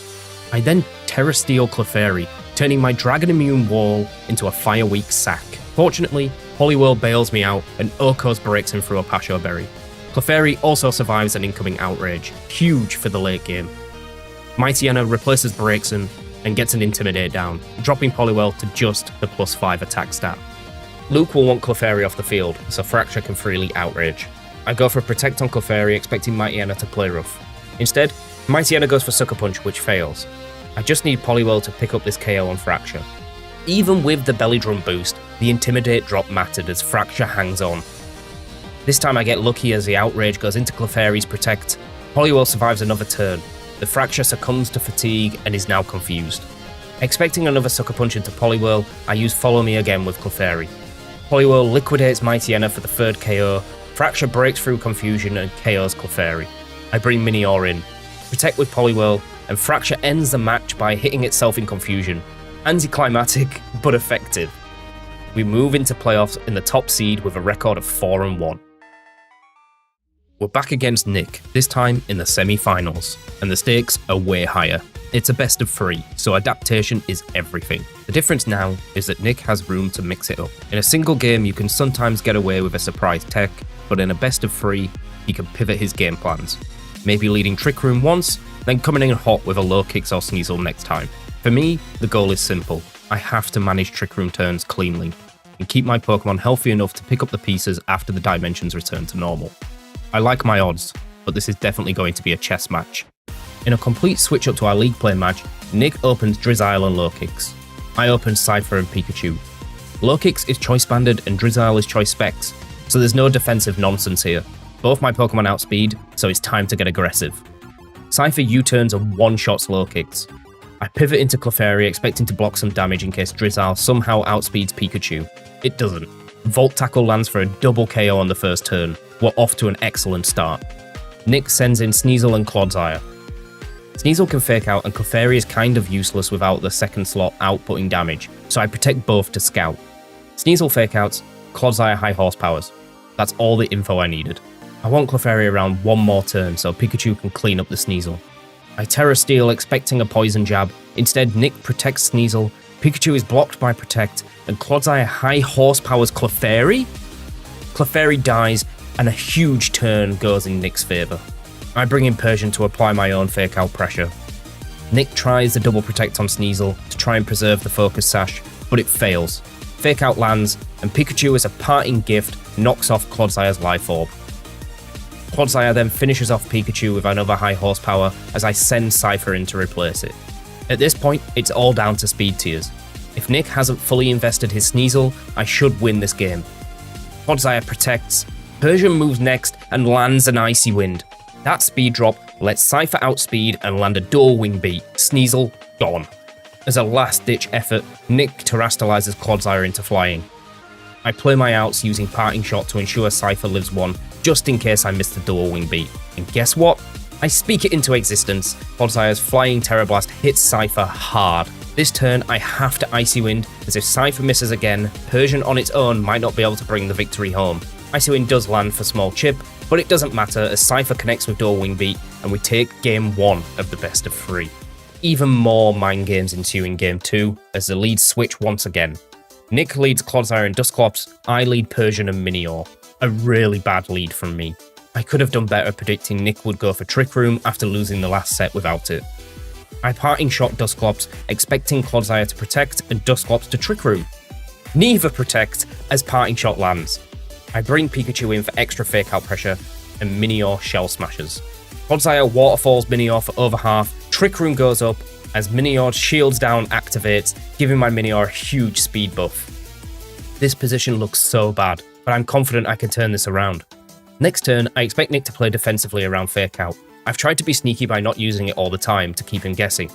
I then Terra Steel Clefairy, turning my Dragon immune wall into a Fire Weak sack. Fortunately, Poliwhirl bails me out and OHKOs Braixen through a Pasho Berry. Clefairy also survives an incoming Outrage, huge for the late game. Mightyena replaces Braixen and gets an Intimidate down, dropping Poliwhirl to just the +5 attack stat. Luke will want Clefairy off the field, so Fracture can freely Outrage. I go for Protect on Clefairy, expecting Mightyena to play rough. Instead, Mightyena goes for Sucker Punch, which fails. I just need Poliwhirl to pick up this KO on Fracture. Even with the Belly Drum boost, the Intimidate drop mattered as Fracture hangs on. This time I get lucky as the Outrage goes into Clefairy's Protect. Poliwhirl survives another turn. The Fracture succumbs to fatigue and is now confused. Expecting another Sucker Punch into Poliwhirl, I use Follow Me again with Clefairy. Poliwhirl liquidates Mightyena for the third KO. Fracture breaks through confusion and KOs Clefairy. I bring Minior in, Protect with Poliwhirl, and Fracture ends the match by hitting itself in confusion. Anticlimactic, but effective. We move into playoffs in the top seed with a record of 4-1. We're back against Nick, this time in the semi-finals, and the stakes are way higher. It's a best of 3, so adaptation is everything. The difference now is that Nick has room to mix it up. In a single game, you can sometimes get away with a surprise tech, but in a best of 3, he can pivot his game plans. Maybe leading Trick Room once, then coming in hot with a low kicks or Sneasel next time. For me, the goal is simple. I have to manage Trick Room turns cleanly, and keep my Pokemon healthy enough to pick up the pieces after the dimensions return to normal. I like my odds, but this is definitely going to be a chess match. In a complete switch up to our league play match, Nick opens Drizzile and Low Kicks. I open Cypher and Pikachu. Low Kicks is Choice Banded and Drizzile is Choice Specs, so there's no defensive nonsense here. Both my Pokemon outspeed, so it's time to get aggressive. Cypher U-turns and one-shots Low Kicks. I pivot into Clefairy expecting to block some damage in case Drizzile somehow outspeeds Pikachu. It doesn't. Volt Tackle lands for a double KO on the first turn. We're off to an excellent start. Nick sends in Sneasel and Clodsire. Sneasel can Fake Out and Clefairy is kind of useless without the second slot outputting damage, so I protect both to scout. Sneasel Fake Outs, Clodsire high horsepowers. That's all the info I needed. I want Clefairy around one more turn so Pikachu can clean up the Sneasel. I Terra Steel expecting a poison jab. Instead, Nick protects Sneasel, Pikachu is blocked by Protect, and Clodsire high horsepowers Clefairy? Clefairy dies, and a huge turn goes in Nick's favour. I bring in Persian to apply my own Fake Out pressure. Nick tries the double Protect on Sneasel to try and preserve the Focus Sash, but it fails. Fake Out lands, and Pikachu as a parting gift knocks off Clodzire's Life Orb. Clodzire then finishes off Pikachu with another high horsepower as I send Cypher in to replace it. At this point, it's all down to speed tiers. If Nick hasn't fully invested his Sneasel, I should win this game. Clodzire protects, Persian moves next and lands an Icy Wind. That speed drop lets Cypher outspeed and land a dual wing beat. Sneasel gone. As a last-ditch effort, Nick terastalizes Clodzire into flying. I play my outs using Parting Shot to ensure Cypher lives one, just in case I miss the dual wing beat. And guess what? I speak it into existence. Clodzire's Flying Terror Blast hits Cypher hard. This turn, I have to Icy Wind, as if Cypher misses again, Persian on its own might not be able to bring the victory home. Icy Wind does land for small chip, but it doesn't matter as Cypher connects with dual wing beat, and we take game 1 of the best of 3. Even more mind games ensue in game 2, as the leads switch once again. Nick leads Clodzire and Dusclops, I lead Persian and Minior. A really bad lead from me. I could have done better predicting Nick would go for Trick Room after losing the last set without it. I Parting Shot Dusclops, expecting Clodzire to protect and Dusclops to Trick Room. Neither protect as Parting Shot lands. I bring Pikachu in for extra Fake Out pressure, and Minior Shell Smashes. Clodzire waterfalls Minior for over half, Trick Room goes up, as Minior's Shields Down activates, giving my Minior a huge speed buff. This position looks so bad, but I'm confident I can turn this around. Next turn, I expect Nick to play defensively around Fake Out. I've tried to be sneaky by not using it all the time to keep him guessing.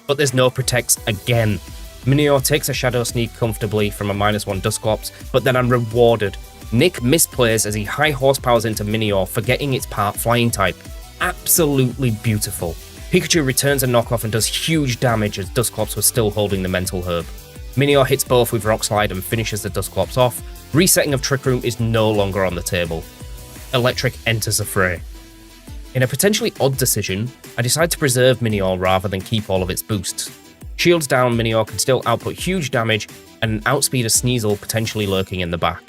But there's no protects again. Minior takes a Shadow Sneak comfortably from a -1 Dusclops, but then I'm rewarded. Nick misplays as he high horsepowers into Minior, forgetting its part flying type. Absolutely beautiful. Pikachu returns a knockoff and does huge damage as Dusclops was still holding the Mental Herb. Minior hits both with Rock Slide and finishes the Dusclops off. Resetting of Trick Room is no longer on the table. Electric enters the fray. In a potentially odd decision, I decide to preserve Minior rather than keep all of its boosts. Shields Down Minior can still output huge damage and outspeed a Sneasel potentially lurking in the back.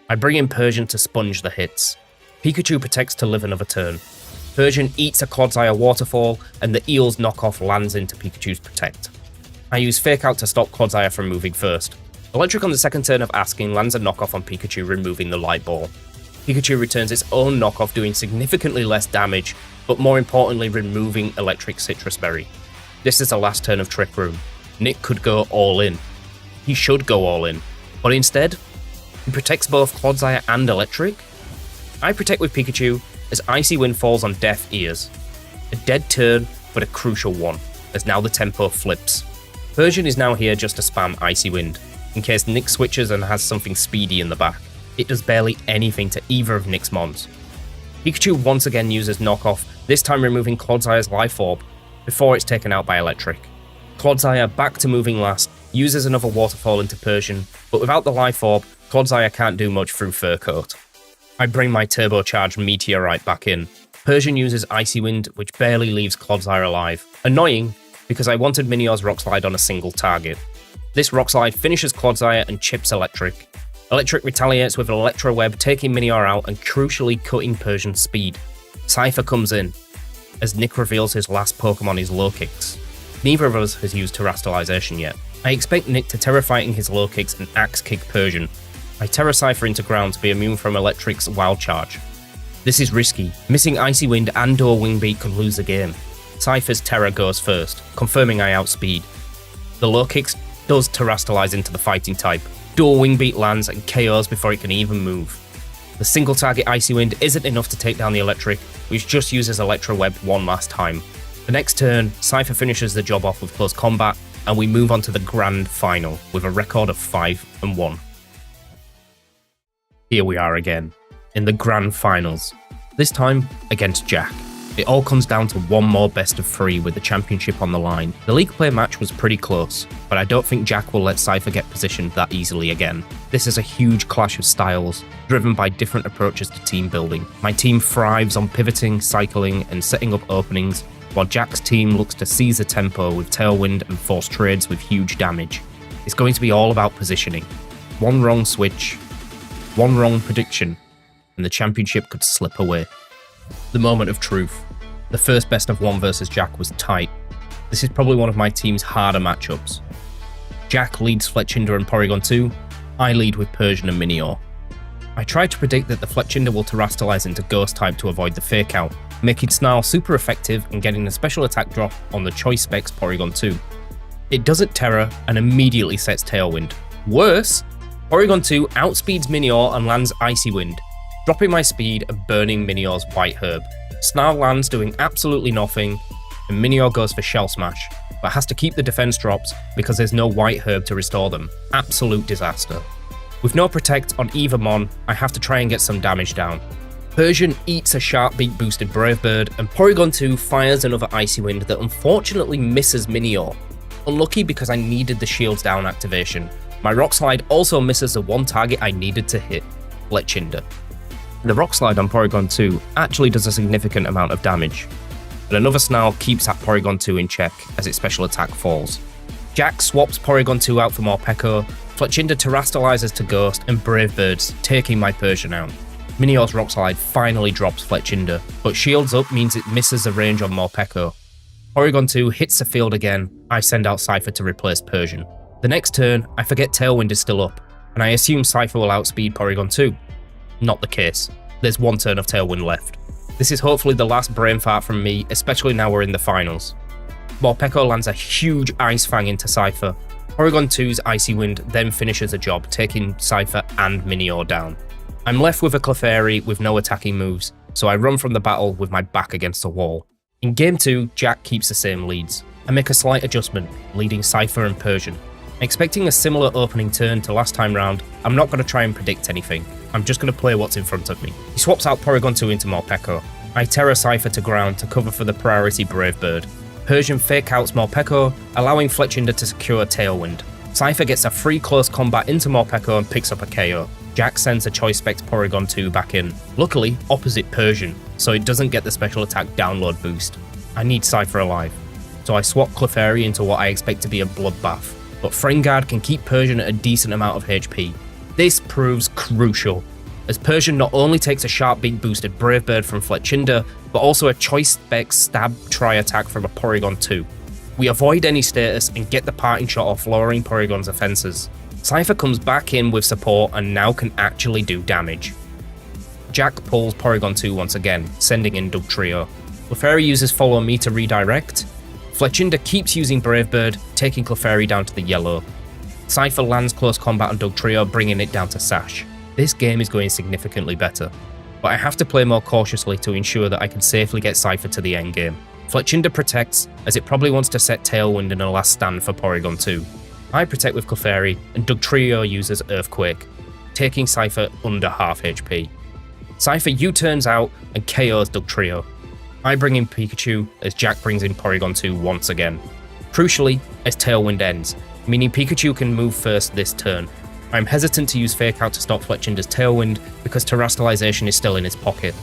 I bring in Persian to sponge the hits. Pikachu protects to live another turn. Persian eats a Clodzire waterfall, and the Eel's knockoff lands into Pikachu's protect. I use Fake Out to stop Clodzire from moving first. Electric on the second turn of Asking lands a knockoff on Pikachu, removing the Light Ball. Pikachu returns its own knockoff, doing significantly less damage, but more importantly removing Electric Citrus Berry. This is the last turn of Trick Room. Nick could go all in. He should go all in, but instead, he protects both Clodzire and Electric. I protect with Pikachu, as Icy Wind falls on deaf ears. A dead turn, but a crucial one, as now the tempo flips. Persian is now here just to spam Icy Wind, in case Nick switches and has something speedy in the back. It does barely anything to either of Nick's mons. Pikachu once again uses knockoff, this time removing Clodzire's Life Orb, before it's taken out by Electric. Clodzire, back to moving last, uses another waterfall into Persian, but without the Life Orb, Clodzire can't do much through Fur Coat. I bring my turbocharged Meteorite back in. Persian uses Icy Wind, which barely leaves Clodzire alive. Annoying, because I wanted Minior's Rock Slide on a single target. This Rock Slide finishes Clodzire and chips Electric. Electric retaliates with an Electro Web, taking Minior out and crucially cutting Persian's speed. Cypher comes in, as Nick reveals his last Pokemon is Low Kicks. Neither of us has used Terastallization yet. I expect Nick to Terra Fighting his Low Kicks and Axe Kick Persian. I Terra Cypher into ground to be immune from Electric's Wild Charge. This is risky. Missing Icy Wind and or Wing Beat could lose the game. Cypher's Terra goes first, confirming I outspeed. The Low Kicks does Terastallize into the fighting type. Dual Wing Beat lands and KOs before it can even move. The single target Icy Wind isn't enough to take down the Electric, which just uses Electro Web one last time. The next turn, Cypher finishes the job off with close combat, and we move on to the grand final with a record of 5-1. Here we are again, in the grand finals, this time against Jack. It all comes down to one more best of 3 with the championship on the line. The league play match was pretty close, but I don't think Jack will let Cypher get positioned that easily again. This is a huge clash of styles, driven by different approaches to team building. My team thrives on pivoting, cycling, and setting up openings, while Jack's team looks to seize the tempo with Tailwind and force trades with huge damage. It's going to be all about positioning. One wrong switch, one wrong prediction, and the championship could slip away. The moment of truth. The first best of 1 versus Jack was tight. This is probably one of my team's harder matchups. Jack leads Fletchinder and Porygon 2. I lead with Persian and Minior. I tried to predict that the Fletchinder will Terrastalize into Ghost type to avoid the Fake Out, making Snarl super effective and getting the special attack drop on the Choice Specs Porygon 2. It doesn't Terra and immediately sets Tailwind. Worse, Porygon 2 outspeeds Minior and lands Icy Wind, dropping my speed and burning Minior's White Herb. Snarl lands doing absolutely nothing, and Minior goes for Shell Smash, but has to keep the defense drops because there's no White Herb to restore them. Absolute disaster. With no Protect on either Mon, I have to try and get some damage down. Persian eats a Sharp Beak boosted Brave Bird, and Porygon 2 fires another Icy Wind that unfortunately misses Minior. Unlucky because I needed the Shields Down activation. My Rock Slide also misses the one target I needed to hit, Fletchinder. The Rock Slide on Porygon 2 actually does a significant amount of damage, but another Snarl keeps that Porygon 2 in check as its special attack falls. Jack swaps Porygon 2 out for more Morpeko, Fletchinder Terrastalizes to Ghost, and Brave Birds, taking my Persian out. Minior's Rock Slide finally drops Fletchinder, but Shields Up means it misses the range on Morpeko. Porygon 2 hits the field again, I send out Cypher to replace Persian. The next turn, I forget Tailwind is still up, and I assume Cypher will outspeed Porygon 2. Not the case. There's one turn of Tailwind left. This is hopefully the last brain fart from me, especially now we're in the finals. Morpeko lands a huge Ice Fang into Cypher. Porygon 2's Icy Wind then finishes the job, taking Cypher and Minior down. I'm left with a Clefairy with no attacking moves, so I run from the battle with my back against the wall. In Game 2, Jack keeps the same leads. I make a slight adjustment, leading Cypher and Persian. Expecting a similar opening turn to last time round, I'm not going to try and predict anything. I'm just going to play what's in front of me. He swaps out Porygon 2 into Morpeko. I Terra Cypher to ground to cover for the priority Brave Bird. Persian Fake Outs Morpeko, allowing Fletchinder to secure Tailwind. Cypher gets a free close combat into Morpeko and picks up a KO. Jack sends a Choice Specs Porygon 2 back in. Luckily, opposite Persian, so it doesn't get the special attack download boost. I need Cypher alive, so I swap Clefairy into what I expect to be a bloodbath. But Frengard can keep Persian at a decent amount of HP. This proves crucial, as Persian not only takes a Sharp Beak boosted Brave Bird from Fletchinder, but also a Choice Specs Stab Tri-Attack from a Porygon 2. We avoid any status and get the parting shot off, lowering Porygon's offenses. Cypher comes back in with support and now can actually do damage. Jack pulls Porygon 2 once again, sending in Dugtrio. Clefairy uses Follow Me to redirect. Fletchinder keeps using Brave Bird, taking Clefairy down to the yellow. Cypher lands close combat on Dugtrio, bringing it down to Sash. This game is going significantly better, but I have to play more cautiously to ensure that I can safely get Cypher to the endgame. Fletchinder protects, as it probably wants to set Tailwind in a last stand for Porygon 2. I protect with Clefairy, and Dugtrio uses Earthquake, taking Cypher under half HP. Cypher U-turns out and KOs Dugtrio. I bring in Pikachu, as Jack brings in Porygon 2 once again. Crucially, as Tailwind ends, meaning Pikachu can move first this turn. I'm hesitant to use Fake Out to stop Fletchinder's Tailwind, because Terrastalization is still in his pocket.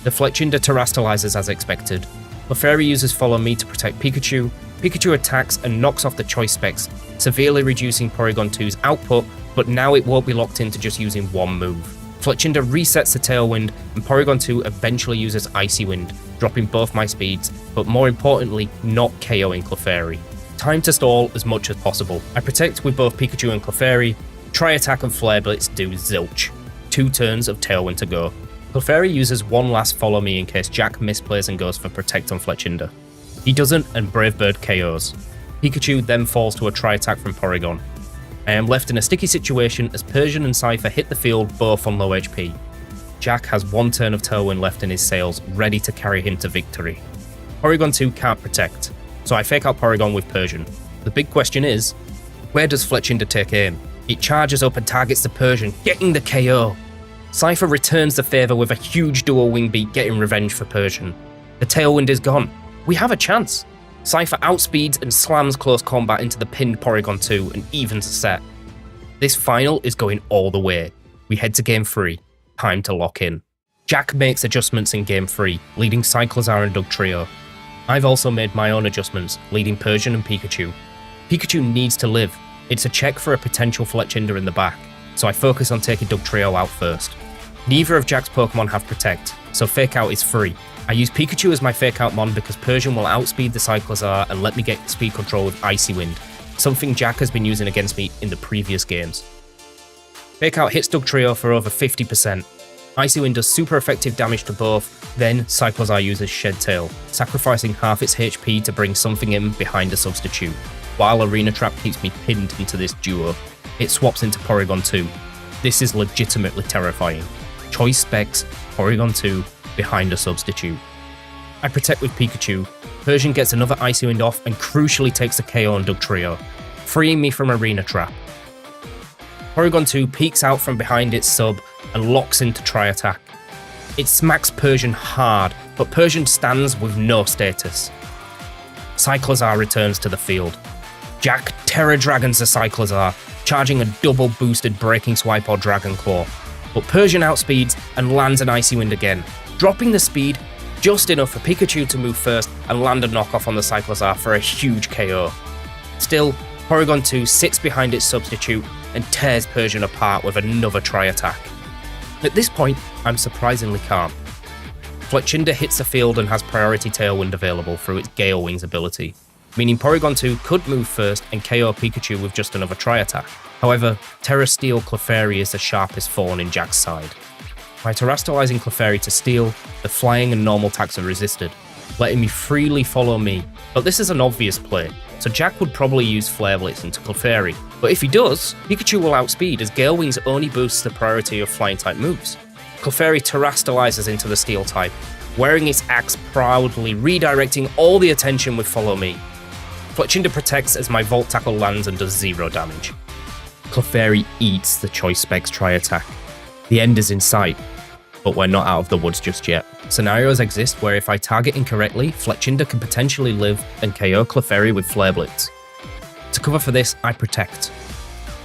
The Fletchinder Terrastalizes as expected. Clefairy uses Follow Me to protect Pikachu. Pikachu attacks and knocks off the Choice Specs, severely reducing Porygon 2's output, but now it won't be locked into just using one move. Fletchinder resets the Tailwind, and Porygon 2 eventually uses Icy Wind, dropping both my speeds, but more importantly, not KOing Clefairy. Time to stall as much as possible. I protect with both Pikachu and Clefairy. Tri-Attack and Flare Blitz do zilch. 2 turns of Tailwind to go. Clefairy uses one last Follow Me in case Jack misplays and goes for Protect on Fletchinder. He doesn't, and Brave Bird KOs. Pikachu then falls to a Tri-Attack from Porygon. I am left in a sticky situation as Persian and Cypher hit the field both on low HP. Jack has one turn of Tailwind left in his sails, ready to carry him to victory. Porygon 2 can't protect, so I Fake Out Porygon with Persian. The big question is, where does Fletchinder take aim? It charges up and targets the Persian, getting the KO. Cypher returns the favour with a huge dual wing beat, getting revenge for Persian. The Tailwind is gone. We have a chance. Cypher outspeeds and slams close combat into the pinned Porygon 2 and evens the set. This final is going all the way. We head to Game 3. Time to lock in. Jack makes adjustments in Game 3, leading Cyclozar and Dugtrio. I've also made my own adjustments, leading Persian and Pikachu. Pikachu needs to live. It's a check for a potential Fletchinder in the back, so I focus on taking Dugtrio out first. Neither of Jack's Pokemon have Protect, so Fake Out is free. I use Pikachu as my Fake Out Mon because Persian will outspeed the Cyclozar and let me get speed control with Icy Wind. something Jack has been using against me in the previous games. Fake Out hits Dugtrio for over 50%. Icy Wind does super effective damage to both, then Cyclozar uses Shed Tail, sacrificing half its HP to bring something in behind a substitute. While Arena Trap keeps me pinned into this duo, it swaps into Porygon 2. This is legitimately terrifying. Choice Specs, Porygon 2, behind a substitute. I protect with Pikachu. Persian gets another Icy Wind off and crucially takes a KO on Dugtrio, freeing me from Arena Trap. Porygon 2 peeks out from behind its sub and locks into Tri-Attack. It smacks Persian hard, but Persian stands with no status. Cyclozar returns to the field. Jack Terra Dragons the Cyclozar, charging a double boosted Breaking Swipe or Dragon Claw, but Persian outspeeds and lands an Icy Wind again, dropping the speed just enough for Pikachu to move first and land a knockoff on the Cyclozar for a huge KO. Still, Porygon 2 sits behind its substitute and tears Persian apart with another Tri-Attack. At this point, I'm surprisingly calm. Fletchinder hits the field and has priority Tailwind available through its Gale Wings ability, meaning Porygon 2 could move first and KO Pikachu with just another Tri-Attack. However, Terra Steel Clefairy is the sharpest thorn in Jack's side. By terastallizing Clefairy to Steel, the flying and normal attacks are resisted, letting me freely follow me, but this is an obvious play, so Jack would probably use Flare Blitz into Clefairy. But if he does, Pikachu will outspeed as Gale Wings only boosts the priority of flying type moves. Clefairy terastallizes into the Steel type, wearing its axe proudly, redirecting all the attention with Follow Me. Fletchinder protects as my Volt Tackle lands and does 0 damage. Clefairy eats the Choice Specs Tri-Attack. The end is in sight, but we're not out of the woods just yet. Scenarios exist where if I target incorrectly, Fletchinder can potentially live and KO Clefairy with Flare Blitz. To cover for this, I protect.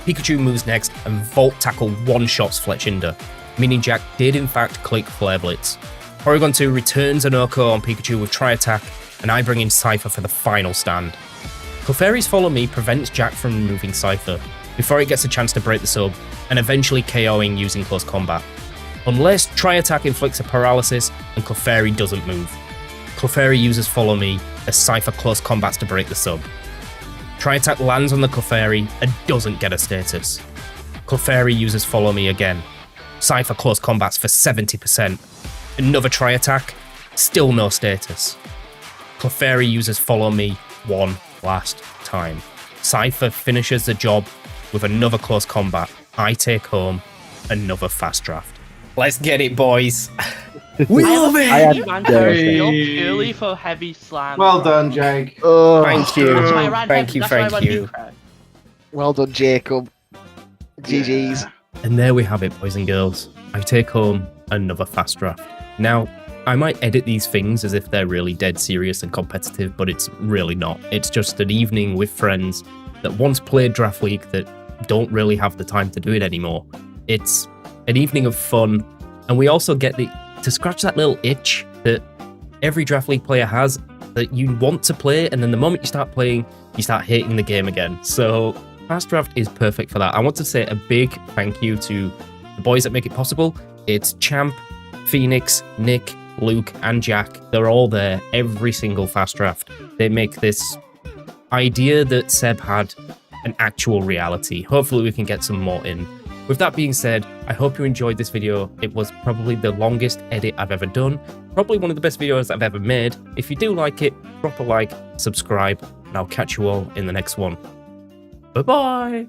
Pikachu moves next and Volt Tackle one-shots Fletchinder, meaning Jack did in fact click Flare Blitz. Porygon 2 returns an OHKO on Pikachu with Tri-Attack, and I bring in Cypher for the final stand. Clefairy's Follow Me prevents Jack from removing Cypher, before it gets a chance to break the sub, and eventually KOing using Close Combat. Unless Tri-Attack inflicts a paralysis and Clefairy doesn't move. Clefairy uses Follow Me as Cypher Close Combats to break the sub. Tri-Attack lands on the Clefairy and doesn't get a status. Clefairy uses Follow Me again. Cypher Close Combats for 70%. Another Tri-Attack, still no status. Clefairy uses Follow Me one last time. Cypher finishes the job with another Close Combat. I take home another Fast Draft. Let's get it, boys. We love it! Purely for heavy slam. Well done, Jake. Oh, Thank you. Thank you. well done, Jacob. GG's. And there we have it, boys and girls. I take home another Fast Draft. Now, I might edit these things as if they're really dead serious and competitive, but it's really not. It's just an evening with friends that once played Draft League that don't really have the time to do it anymore. It's an evening of fun, and we also get to scratch that little itch that every Draft League player has, that you want to play, and then the moment you start playing, you start hating the game again. So Fast Draft is perfect for that. I want to say a big thank you to the boys that make it possible. It's Champ, Phoenix, Nick, Luke, and Jack. They're all there every single Fast Draft. They make this idea that Seb had an actual reality. Hopefully we can get some more in. With that being said, I hope you enjoyed this video. It was probably the longest edit I've ever done. Probably one of the best videos I've ever made. If you do like it, drop a like, subscribe, and I'll catch you all in the next one. Bye-bye!